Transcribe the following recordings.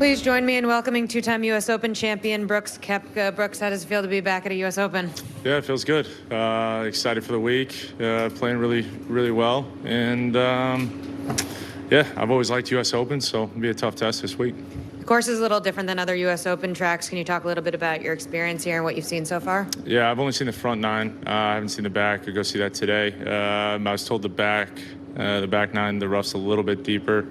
Please join me in welcoming two-time U.S. Open champion Brooks Koepka. Brooks, how does it feel to be back at a U.S. Open? Yeah, it feels good. Excited for the week. Playing really, really well. And, yeah, I've always liked U.S. Open, so it'll be a tough test this week. The course is a little different than other U.S. Open tracks. Can you talk a little bit about your experience here and what you've seen so far? Yeah, I've only seen the front nine. I haven't seen the back. I'll go see that today. I was told the back nine, the rough's a little bit deeper.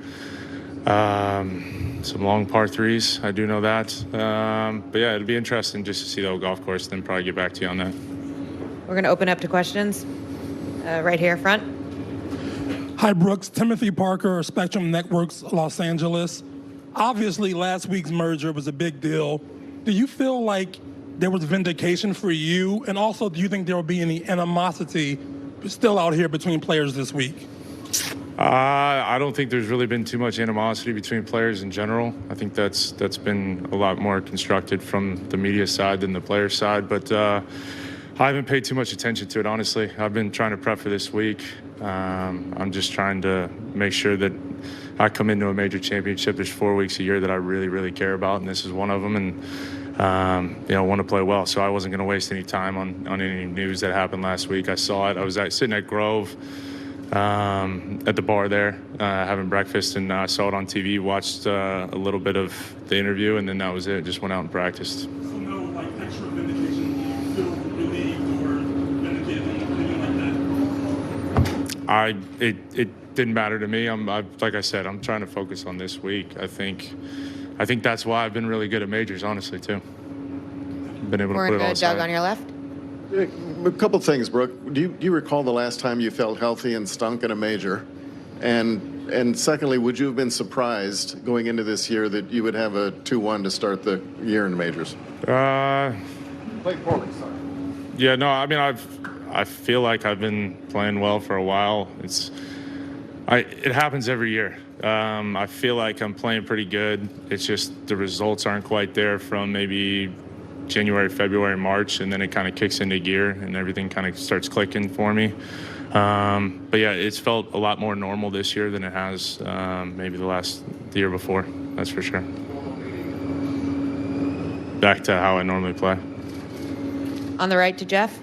Some long par threes. I do know that. But yeah, it'll be interesting just to see the whole golf course, then probably get back to you on that. We're going to open up to questions right here front. Hi, Brooks. Timothy Parker, Spectrum Networks, Los Angeles. Obviously, last week's merger was a big deal. Do you feel like there was vindication for you? And also, do you think there will be any animosity still out here between players this week? I don't think there's really been too much animosity between players in general. I think that's been a lot more constructed from the media side than the player side. But I haven't paid too much attention to it, honestly. I've been trying to prep for this week. I'm just trying to make sure that I come into a major championship. There's 4 weeks a year that I really, really care about, and this is one of them. And want to play well. So I wasn't going to waste any time on any news that happened last week. I saw it. I was sitting at Grove at the bar there, having breakfast, and I saw it on TV, watched a little bit of the interview, and then that was it. Just went out and practiced. So no, like, extra vindication? Do you feel relieved or vindicated, anything like that? It didn't matter to me. Like I said, I'm trying to focus on this week. I think that's why I've been really good at majors, honestly, too. Been able to put it all aside. Doug on your left. A couple things, Brooke. Do you recall the last time you felt healthy and stunk in a major? And secondly, would you have been surprised going into this year that you would have a 2-1 to start the year in the majors? Played poorly, sorry. Yeah, no, I mean, I feel like I've been playing well for a while. It happens every year. I feel like I'm playing pretty good. It's just the results aren't quite there from maybe January, February, March, and then it kind of kicks into gear and everything kind of starts clicking for me. But yeah, it's felt a lot more normal this year than it has maybe the year before. That's for sure. Back to how I normally play. On the right to Jeff.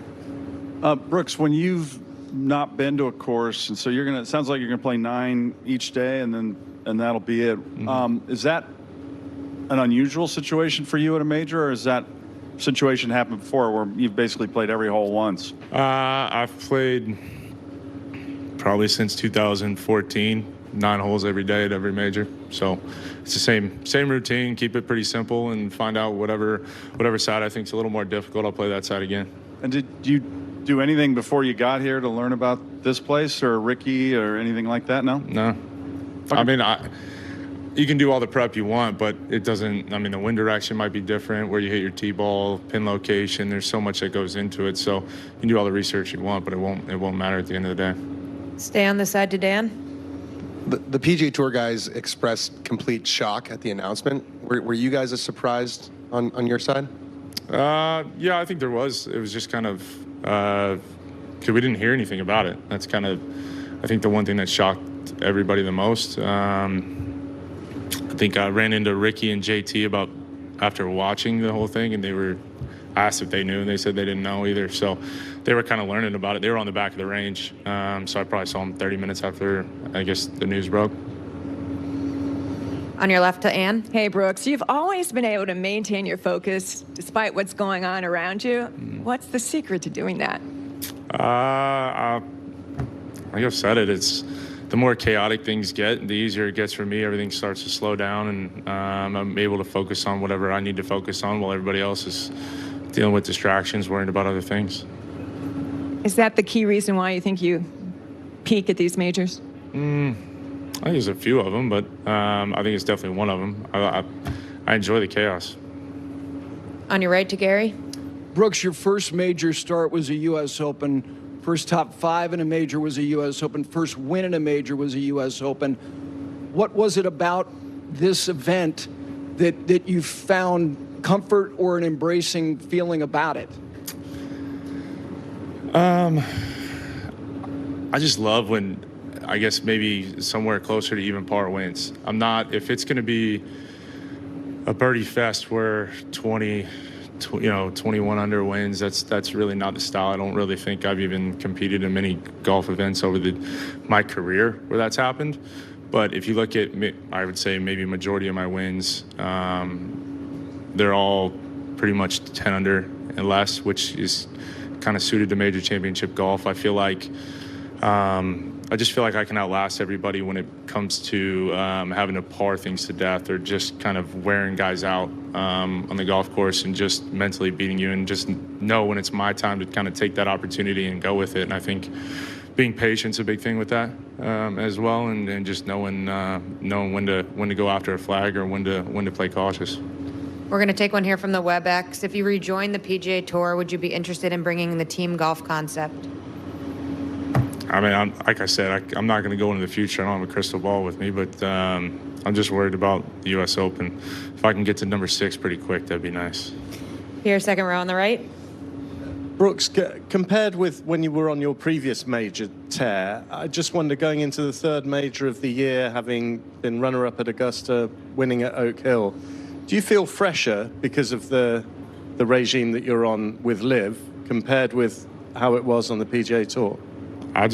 Brooks, when you've not been to a course, and so it sounds like you're gonna play 9 each day, and that'll be it. Mm-hmm. Is that an unusual situation for you at a major, or is that situation happened before where you've basically played every hole once? I've played probably since 2014, 9 holes every day at every major. So it's the same routine. Keep it pretty simple and find out whatever side I think is a little more difficult. I'll play that side again. And did you do anything before you got here to learn about this place or Ricky or anything like that? No. Okay. I mean, you can do all the prep you want, but it doesn't. I mean, the wind direction might be different, where you hit your tee ball, pin location. There's so much that goes into it. So you can do all the research you want, but it won't matter at the end of the day. Stay on the side to Dan. The PGA Tour guys expressed complete shock at the announcement. Were you guys as surprised on your side? Yeah, I think there was. It was just kind of because we didn't hear anything about it. That's kind of, I think, the one thing that shocked everybody the most. I think I ran into Ricky and JT after watching the whole thing, and they were asked if they knew, and they said they didn't know either. So they were kind of learning about it. They were on the back of the range, so I probably saw them 30 minutes after, I guess, the news broke. On your left to Ann. Hey, Brooks, you've always been able to maintain your focus despite what's going on around you. What's the secret to doing that? Like I've said it, it's the more chaotic things get, the easier it gets for me. Everything starts to slow down, and I'm able to focus on whatever I need to focus on while everybody else is dealing with distractions, worrying about other things. Is that the key reason why you think you peak at these majors? I think there's a few of them, but I think it's definitely one of them. I enjoy the chaos. On your right to Gary. Brooks, your first major start was a U.S. Open. First top 5 in a major was a U.S. Open. First win in a major was a U.S. Open. What was it about this event that you found comfort or an embracing feeling about it? I just love when, I guess, maybe somewhere closer to even par wins. If it's going to be a birdie fest where 21 under wins. That's really not the style. I don't really think I've even competed in many golf events over my career where that's happened. But if you look at, I would say maybe majority of my wins, they're all pretty much 10 under and less, which is kind of suited to major championship golf. I feel like I just feel like I can outlast everybody when it comes to having to par things to death or just kind of wearing guys out on the golf course and just mentally beating you, and just know when it's my time to kind of take that opportunity and go with it. And I think being patient's a big thing with that as well, and just knowing when to go after a flag or when to play cautious. We're going to take one here from the WebEx. If you rejoin the PGA Tour, would you be interested in bringing the team golf concept? I mean, like I said, I'm not going to go into the future. I don't have a crystal ball with me, but I'm just worried about the U.S. Open. If I can get to number 6 pretty quick, that'd be nice. Here, second row on the right. Brooks, compared with when you were on your previous major tear, I just wonder, going into the 3rd major of the year, having been runner-up at Augusta, winning at Oak Hill, do you feel fresher because of the regime that you're on with LIV compared with how it was on the PGA Tour? I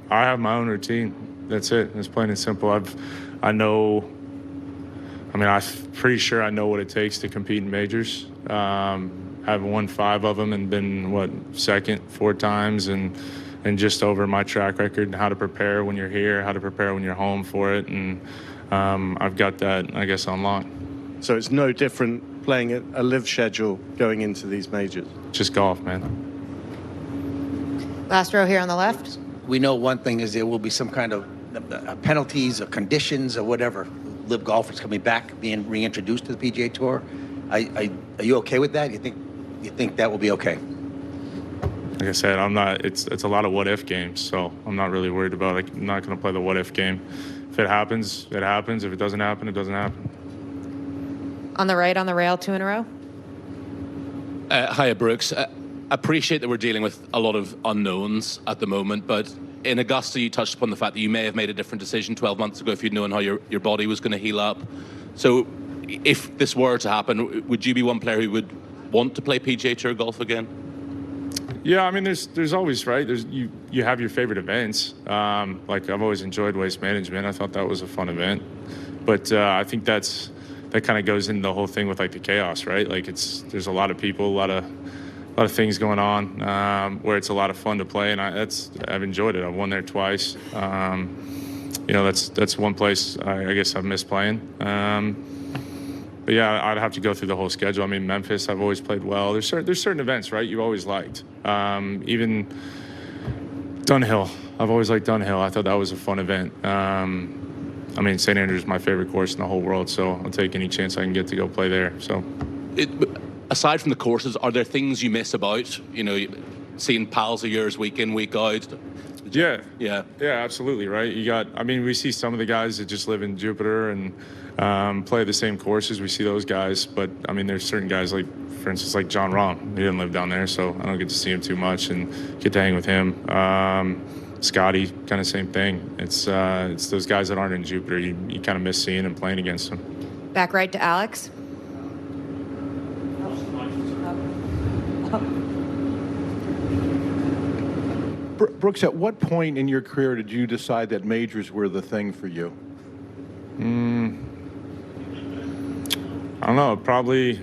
have my own routine. That's it. It's plain and simple. I'm pretty sure I know what it takes to compete in majors. I've won 5 of them and been, second 4 times, and just over my track record and how to prepare when you're here, how to prepare when you're home for it. And I've got that, I guess, on lock. So it's no different playing a LIV schedule going into these majors? Just golf, man. Last row here on the left. We know one thing is there will be some kind of penalties or conditions or whatever. LIV golfers coming back, being reintroduced to the PGA Tour. Are you okay with that? You think that will be okay? Like I said, I'm not. It's a lot of what if games, so I'm not really worried about it. I'm not going to play the what if game. If it happens, it happens. If it doesn't happen, it doesn't happen. On the right, on the rail, 2 in a row. Hiya, Brooks. Appreciate that we're dealing with a lot of unknowns at the moment, but in Augusta, you touched upon the fact that you may have made a different decision 12 months ago if you'd known how your body was going to heal up. So if this were to happen, would you be one player who would want to play PGA Tour golf again? Yeah, I mean, there's always, right? You have your favorite events. Like, I've always enjoyed Waste Management. I thought that was a fun event. But I think that kind of goes into the whole thing with, like, the chaos, right? Like, there's a lot of people, a lot of things going on where it's a lot of fun to play, and I've enjoyed it. I've won there twice. That's one place I guess I've missed playing. But yeah, I'd have to go through the whole schedule. I mean, Memphis, I've always played well. There's certain events, right, you've always liked. Even Dunhill, I've always liked Dunhill. I thought that was a fun event. I mean, St. Andrews is my favorite course in the whole world, so I'll take any chance I can get to go play there. So. Aside from the courses, are there things you miss about, seeing pals of yours week in, week out? Yeah, absolutely, right? We see some of the guys that just live in Jupiter and play the same courses. We see those guys, but I mean, there's certain guys, like, for instance, like John Rahm. He didn't live down there, so I don't get to see him too much and get to hang with him. Scotty, kind of same thing. It's those guys that aren't in Jupiter. You kind of miss seeing and playing against them. Back right to Alex. Brooks, at what point in your career did you decide that majors were the thing for you? I don't know, probably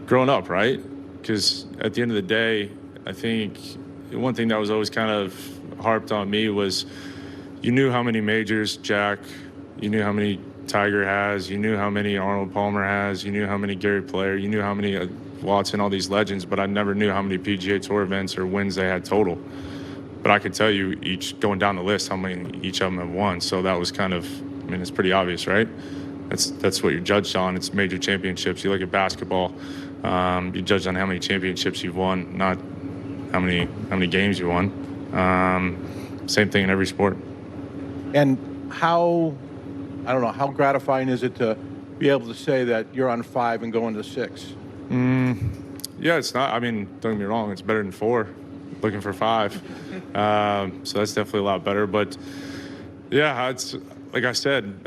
growing up, right? Because at the end of the day, I think one thing that was always kind of harped on me was you knew how many majors Jack, you knew how many Tiger has, you knew how many Arnold Palmer has, you knew how many Gary Player, you knew how many Watson, all these legends, but I never knew how many PGA Tour events or wins they had total. But I could tell you each, going down the list, how many each of them have won. So that was kind of, it's pretty obvious, right? That's what you're judged on. It's major championships. You look at basketball, you're judged on how many championships you've won, not how many games you won. Same thing in every sport. And how gratifying is it to be able to say that you're on 5 and going to 6? Yeah, it's not. Don't get me wrong. It's better than 4. Looking for 5. So that's definitely a lot better. But yeah, like I said,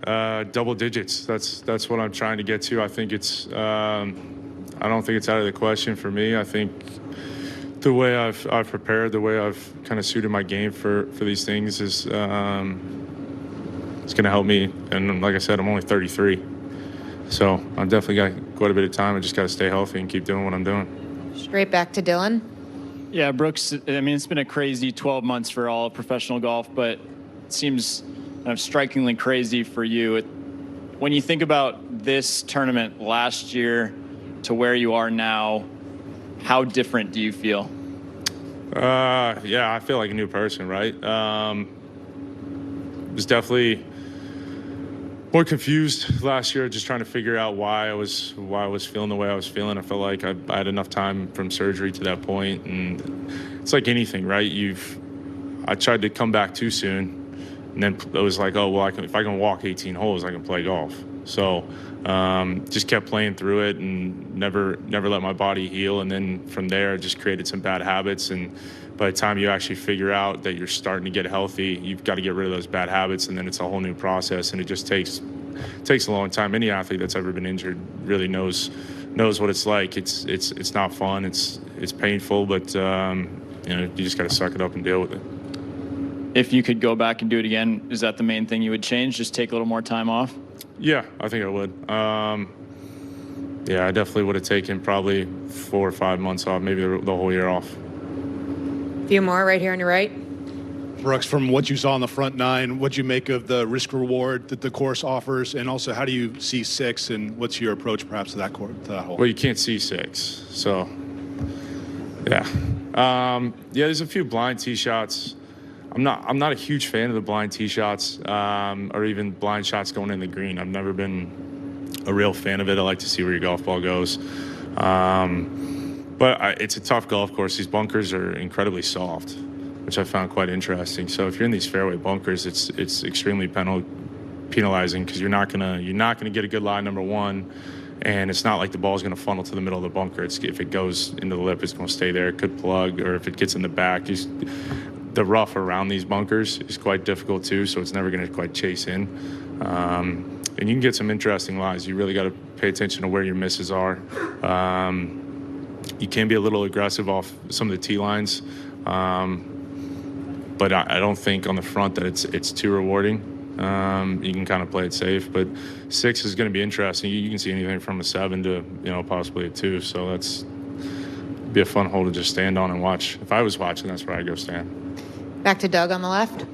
double digits. That's what I'm trying to get to. I think it's. I don't think it's out of the question for me. I think the way I've prepared, the way I've kind of suited my game for these things is it's going to help me. And like I said, I'm only 33, so I've definitely got quite a bit of time. I just got to stay healthy and keep doing what I'm doing. Straight back to Dylan. Yeah, Brooks, I mean, it's been a crazy 12 months for all of professional golf, but it seems kind of strikingly crazy for you. When you think about this tournament last year to where you are now, how different do you feel? Yeah, I feel like a new person, right? Was definitely more confused last year, just trying to figure out why I was feeling the way I was feeling. I felt like I had enough time from surgery to that point, and it's like anything, right? I tried to come back too soon, and then it was like, oh well, if I can walk 18 holes, I can play golf. So just kept playing through it and never let my body heal. And then from there, just created some bad habits. And by the time you actually figure out that you're starting to get healthy, you've got to get rid of those bad habits. And then it's a whole new process. And it just takes a long time. Any athlete that's ever been injured really knows what it's like. It's not fun. It's painful, but you just got to suck it up and deal with it. If you could go back and do it again, is that the main thing you would change? Just take a little more time off? Yeah, I think I would. Yeah, I definitely would have taken probably 4 or 5 months off, maybe the whole year off. A few more right here on your right. Brooks, from what you saw on the front nine, what'd you make of the risk reward that the course offers? And also, how do you see 6, and what's your approach perhaps to that hole? Well, you can't see 6, so yeah. Yeah, there's a few blind tee shots. I'm not a huge fan of the blind tee shots or even blind shots going in the green. I've never been a real fan of it. I like to see where your golf ball goes. But it's a tough golf course. These bunkers are incredibly soft, which I found quite interesting. So if you're in these fairway bunkers, it's extremely penalizing because you're not gonna get a good lie, number one, and it's not like the ball's gonna funnel to the middle of the bunker. If it goes into the lip, it's gonna stay there. It could plug, or if it gets in the back, the rough around these bunkers is quite difficult too, so it's never going to quite chase in. And you can get some interesting lies. You really got to pay attention to where your misses are. You can be a little aggressive off some of the tee lines, but I don't think on the front that it's too rewarding. You can kind of play it safe, but 6 is going to be interesting. You can see anything from a 7 to possibly a 2, so that's be a fun hole to just stand on and watch. If I was watching, that's where I'd go stand. Back to Doug on the left.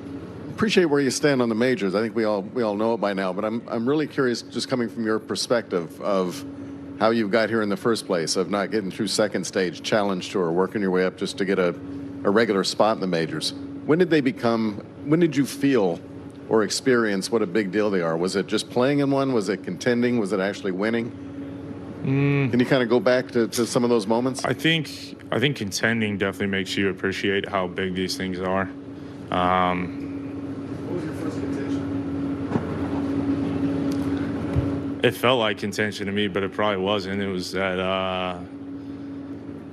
Appreciate where you stand on the majors. I think we all know it by now, but I'm really curious, just coming from your perspective of how you got here in the first place, of not getting through second stage, challenge tour, working your way up just to get a regular spot in the majors. When did you feel or experience what a big deal they are? Was it just playing in one? Was it contending? Was it actually winning? Can you kind of go back to some of those moments? I think contending definitely makes you appreciate how big these things are. What was your first contention? It felt like contention to me, but it probably wasn't. It was at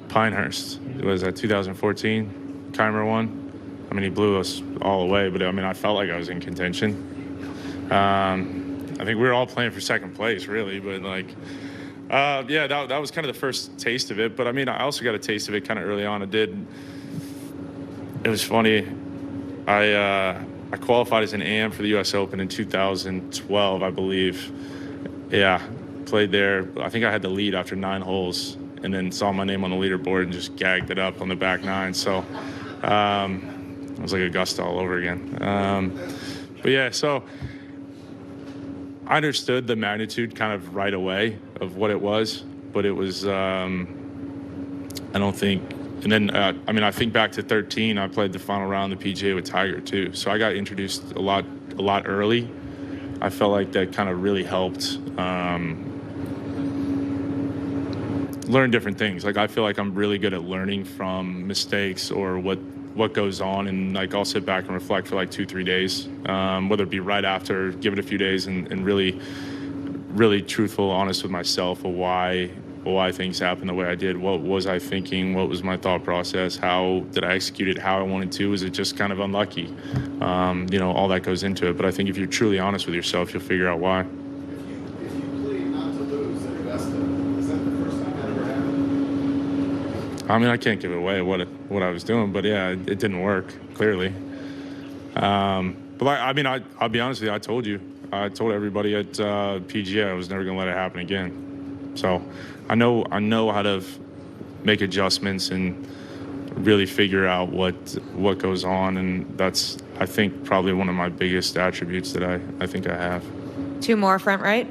Pinehurst. It was at 2014, Keimer won. I mean, he blew us all away, but I mean, I felt like I was in contention. I think we were all playing for second place, really, but like. Yeah, that was kind of the first taste of it. But I mean, I also got a taste of it kind of early on. It was funny. I qualified as an AM for the U.S. Open in 2012, I believe. Yeah, played there. I think I had the lead after 9 holes, and then saw my name on the leaderboard and just gagged it up on the back 9. So it was like Augusta all over again. But yeah, so I understood the magnitude kind of right away of what it was, but it was, I don't think, and then, I mean, I think back to 13, I played the final round of the PGA with Tiger too. So I got introduced a lot early. I felt like that kind of really helped learn different things. Like, I feel like I'm really good at learning from mistakes or what goes on, and like I'll sit back and reflect for like 2-3 days, whether it be right after, give it a few days, and really truthful, honest with myself of why why things happened the way I did. What was I thinking? What was my thought process? How did I execute it how I wanted to? Was it just kind of unlucky? All that goes into it. But I think if you're truly honest with yourself, you'll figure out why. If you plead not to lose at Augusta, is that the first time that ever happened? I mean, I can't give away what I was doing, but yeah, it didn't work, clearly. But I'll be honest with you, I told you. I told everybody at PGA I was never going to let it happen again. So I know how to make adjustments and really figure out what goes on, and that's, I think, probably one of my biggest attributes that I think I have. 2 more, front right.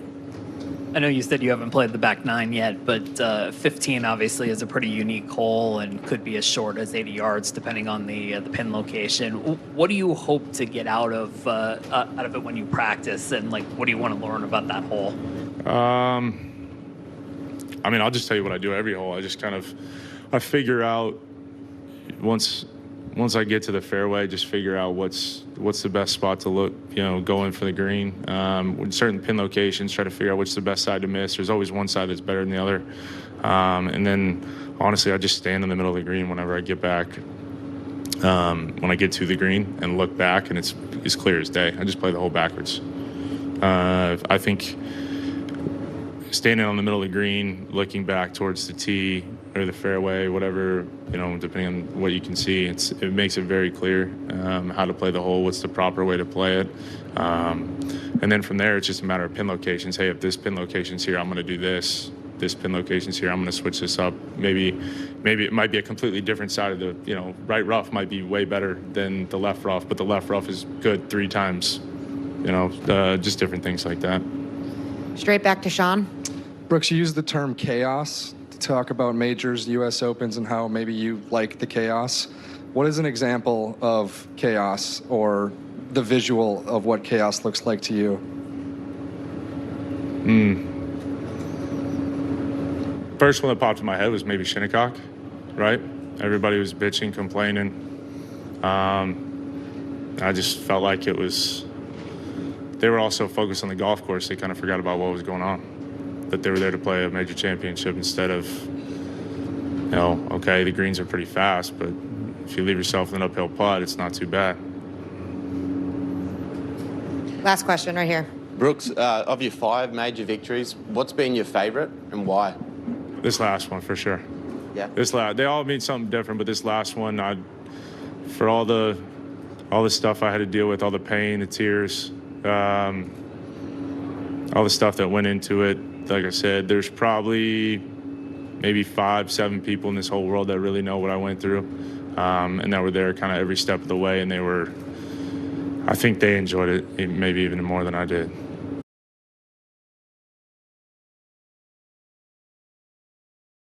I know you said you haven't played the back 9 yet, but 15 obviously is a pretty unique hole and could be as short as 80 yards depending on the pin location. What do you hope to get out of it when you practice, and what do you want to learn about that hole? I'll just tell you what I do every hole. I figure out once I get to the fairway, just figure out what's the best spot to look, go in for the green. With certain pin locations, try to figure out which is the best side to miss. There's always one side that's better than the other. And then, honestly, I just stand in the middle of the green whenever I get back. When I get to the green and look back, and it's as clear as day. I just play the hole backwards. I think standing on the middle of the green, looking back towards the tee or the fairway, whatever, depending on what you can see, it makes it very clear how to play the hole, what's the proper way to play it. And then from there, it's just a matter of pin locations. Hey, if this pin location's here, I'm going to do this. This pin location's here, I'm going to switch this up. Maybe it might be a completely different side of the, right rough might be way better than the left rough, but the left rough is good 3 times. Just different things like that. Straight back to Sean. Brooks, you used the term chaos to talk about majors, U.S. Opens, and how maybe you like the chaos. What is an example of chaos, or the visual of what chaos looks like to you? First one that popped in my head was maybe Shinnecock, right? Everybody was bitching, complaining. I just felt like they were all so focused on the golf course, they kind of forgot about what was going on. That they were there to play a major championship instead of, okay, the greens are pretty fast, but if you leave yourself in an uphill putt, it's not too bad. Last question right here. Brooks, of your 5 major victories, what's been your favorite and why? This last one, for sure. Yeah. They all mean something different, but this last one, for all the stuff I had to deal with, all the pain, the tears, all the stuff that went into it. Like I said, there's probably maybe 5-7 people in this whole world that really know what I went through, and that were there kind of every step of the way, and I think they enjoyed it maybe even more than I did.